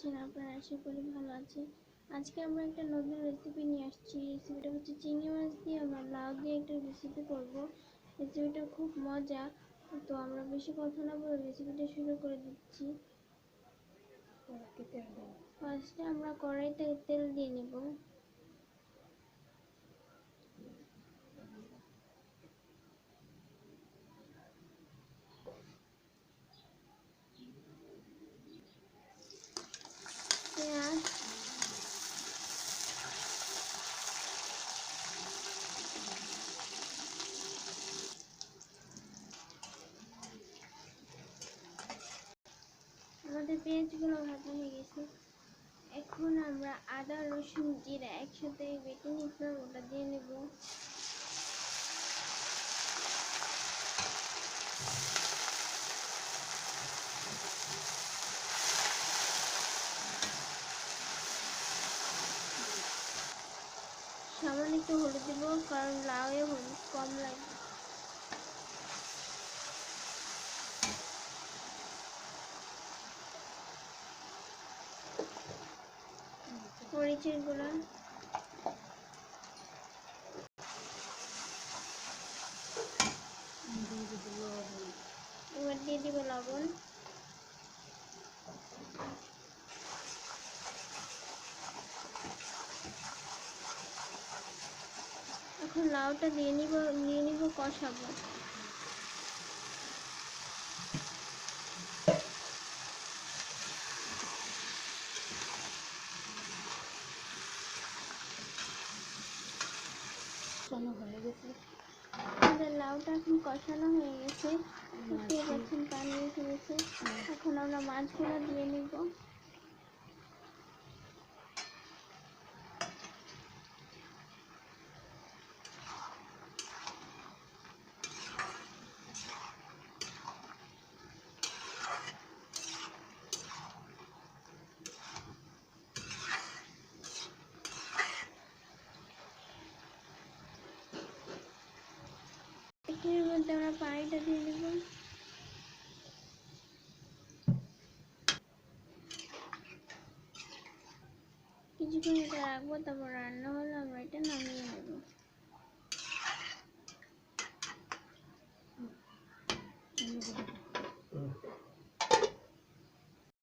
আছেন আপনারা? আশা করি ভালো আছেন। আজকে আমরা একটা নতুন রেসিপি নিয়ে আসছি। রেসিপিটা হচ্ছে চিংড়ি মাছ দিয়ে আমরা লাউ দিয়ে একটা রেসিপি করব। রেসিপিটা খুব মজা। তো আমরা বেশি কথা না বলে রেসিপিটা শুরু করে দিচ্ছি। ফার্স্টে আমরা কড়াইতে তেল দিয়ে নেব। পেঁয়াজ, আমাদের পেঁয়াজগুলো ভাজা হয়ে গেছে। এখন আমরা আদা, রসুন, জিরা একসাথে বেটে নিয়েছিলাম ওটা দিয়ে নেব। সামান্য একটু হলুদ দেবো, কারণ লাউয়ে হলুদ কম লাগে। মরিচের গুঁড়া, এবার দিয়ে দিব লবণ। এখন লাউটা দিয়ে নিব কষাবো। আমাদের লাউটা এখন কষানো হয়ে গেছে, দেখতে পাচ্ছেন পানি এসে গেছে। এখন আমরা মাছগুলো দিয়ে নিব। এর মধ্যে আমরা পানিটা দিয়ে দিব। কিছুক্ষণ এটা রাখবো, তারপর রান্না হলে আমরা এটা নামিয়ে নেব।